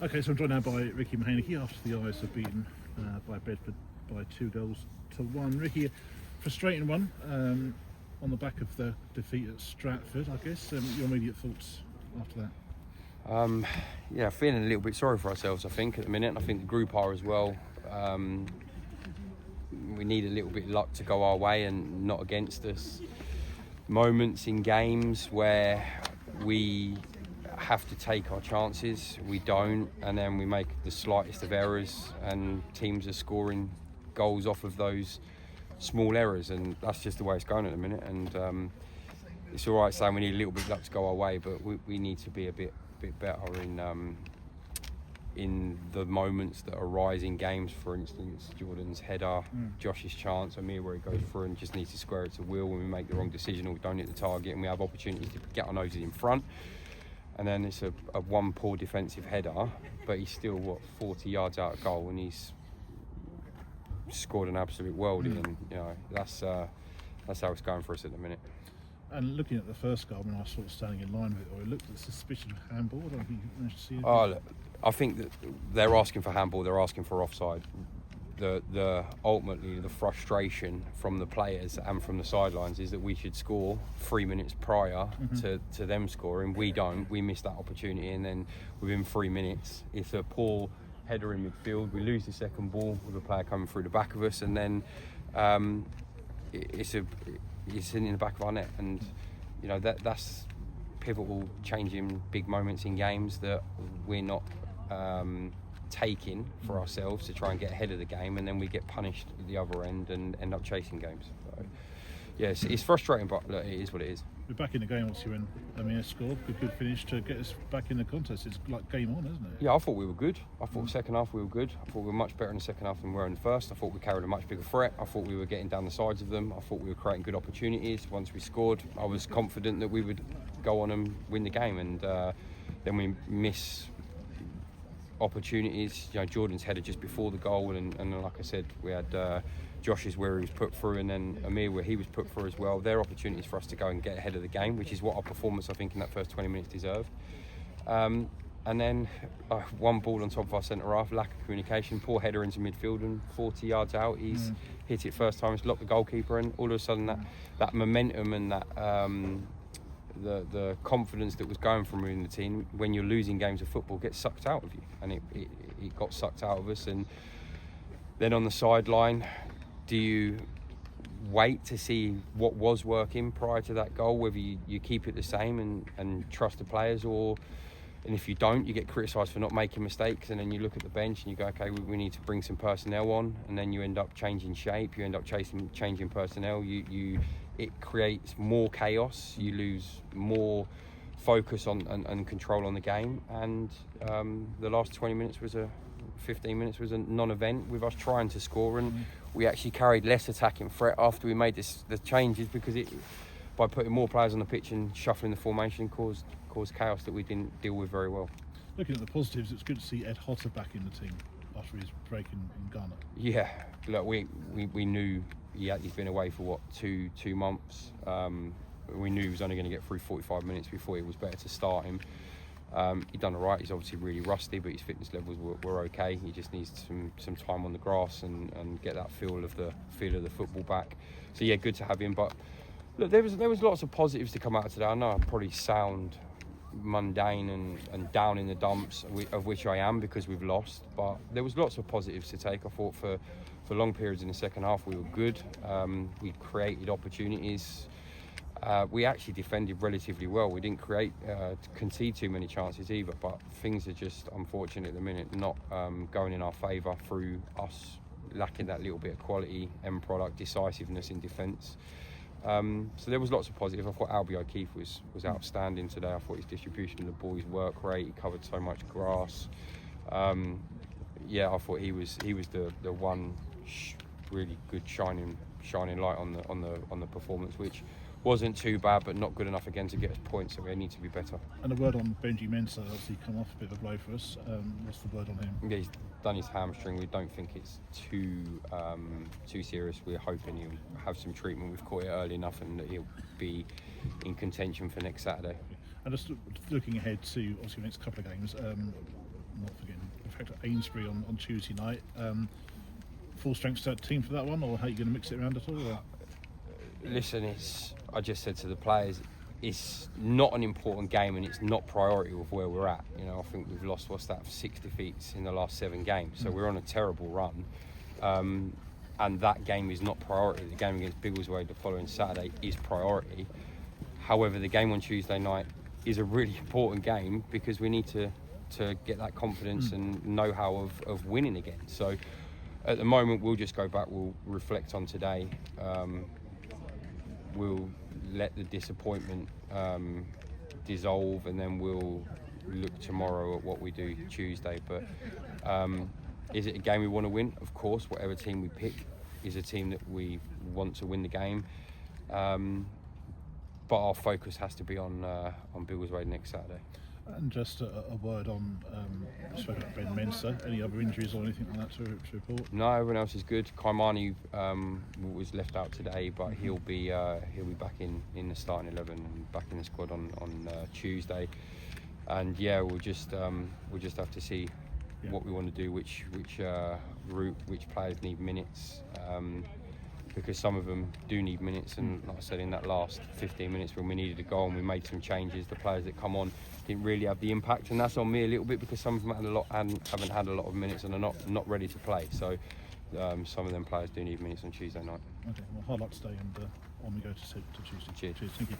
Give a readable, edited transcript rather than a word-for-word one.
Okay, so I'm joined now by Ricky Marheineke after the Ives have beaten by Bedford by 2-1. Ricky, frustrating one on the back of the defeat at Stratford, I guess. Your immediate thoughts after that? Yeah, feeling a little bit sorry for ourselves, I think, at the minute, and I think the group are as well. We need a little bit of luck to go our way and not against us. Moments in games where we have to take our chances, we don't, and then we make the slightest of errors and teams are scoring goals off of those small errors, and that's just the way it's going at the minute. And it's all right saying we need a little bit of luck to go our way, but we need to be a bit better in the moments that arise in games. For instance, Jordan's header, Josh's chance, Amir where he goes through and just needs to square it to Will when we make the wrong decision or we don't hit the target and we have opportunities to get our noses in front. And then it's a one poor defensive header, but he's still 40 yards out of goal and he's scored an absolute worldie. And that's how it's going for us at the minute. And looking at the first goal, I was sort of standing in line with it, or it looked at suspicion of handball. I don't know if you managed to see it. Look, I think that they're asking for handball, they're asking for offside. Ultimately the frustration from the players and from the sidelines is that we should score 3 minutes prior to them scoring. We don't. We miss that opportunity, and then within 3 minutes, it's a poor header in midfield. We lose the second ball with a player coming through the back of us, and then it's in the back of our net, and that's pivotal, changing big moments in games that we're not taking for ourselves to try and get ahead of the game, and then we get punished at the other end and end up chasing games. So, yes, it's frustrating, but look, it is what it is. We're back in the game obviously when Amir scored. Good finish to get us back in the contest. It's like game on, isn't it? Yeah, I thought we were good. I thought second half we were good. I thought we were much better in the second half than we were in the first. I thought we carried a much bigger threat. I thought we were getting down the sides of them. I thought we were creating good opportunities. Once we scored, I was confident that we would go on and win the game, and then we miss opportunities. Jordan's header just before the goal, and like I said, we had Josh's where he was put through, and then Amir where he was put through as well. They're opportunities for us to go and get ahead of the game, which is what our performance, I think, in that first 20 minutes deserved. And then one ball on top of our centre half, lack of communication, poor header into midfield, and 40 yards out, he's hit it first time, he's locked the goalkeeper, and all of a sudden that momentum and that the confidence that was going from within the team when you're losing games of football gets sucked out of you, and it got sucked out of us. And then on the sideline, do you wait to see what was working prior to that goal, whether you keep it the same and trust the players, and if you don't, you get criticised for not making mistakes, and then you look at the bench and you go, okay, we need to bring some personnel on, and then you end up changing shape, you end up changing personnel, it creates more chaos, you lose more focus on and control on the game, and the last 15 minutes was a non-event with us trying to score, and we actually carried less attacking threat after we made the changes, because by putting more players on the pitch and shuffling the formation caused chaos that we didn't deal with very well. Looking at the positives, it's good to see Ed Hotter back in the team after his break in Ghana. Yeah, look, we knew he's been away for 2 months. We knew he was only going to get through 45 minutes before it was better to start him. He done all right. He's obviously really rusty, but his fitness levels were okay. He just needs some time on the grass and get that feel of the football back. So yeah, good to have him. But look, there was lots of positives to come out of today. I know I probably sound mundane and down in the dumps, of which I am because we've lost, but there was lots of positives to take. I thought for long periods in the second half we were good. We created opportunities. We actually defended relatively well. We didn't concede too many chances either, but things are just, unfortunately at the minute, not going in our favour through us lacking that little bit of quality, end product, decisiveness in defence. So there was lots of positives. I thought Albie O'Keefe was outstanding today. I thought his distribution of the ball, his work rate, he covered so much grass. I thought he was the one really good shining light on the performance, which wasn't too bad, but not good enough again to get us points, so we need to be better. And a word on Benji Mensah, obviously come off a bit of a blow for us. What's the word on him? Yeah, he's done his hamstring. We don't think it's too serious. We're hoping he'll have some treatment. We've caught it early enough and that he'll be in contention for next Saturday. And just looking ahead to obviously the next couple of games, not forgetting Eynesbury on Tuesday night. Full strength team for that one, or how are you going to mix it around at all? Or? Listen, I just said to the players, it's not an important game and it's not priority of where we're at. You know, I think we've lost 6 defeats in the last 7 games, so we're on a terrible run. And that game is not priority. The game against Biggleswade the following Saturday is priority. However, the game on Tuesday night is a really important game because we need to get that confidence and know-how of winning again. So at the moment, we'll just go back, we'll reflect on today. We'll let the disappointment dissolve, and then we'll look tomorrow at what we do Tuesday. But is it a game we want to win? Of course, whatever team we pick is a team that we want to win the game. But our focus has to be on Biggleswade next Saturday. And just a word on, spoke about Ben Mensah. Any other injuries or anything like that to report? No, everyone else is good. Kaimani was left out today, but he'll be back in the starting 11 and back in the squad on Tuesday. And yeah, we'll just have to see what we want to do, which route, which players need minutes. Because some of them do need minutes, and like I said, in that last 15 minutes when we needed a goal and we made some changes, the players that come on didn't really have the impact, and that's on me a little bit because some of them haven't had a lot of minutes and are not ready to play. So some of them players do need minutes on Tuesday night. Okay, well, hard luck today, and on we go to Tuesday. Cheers. Cheers, thank you.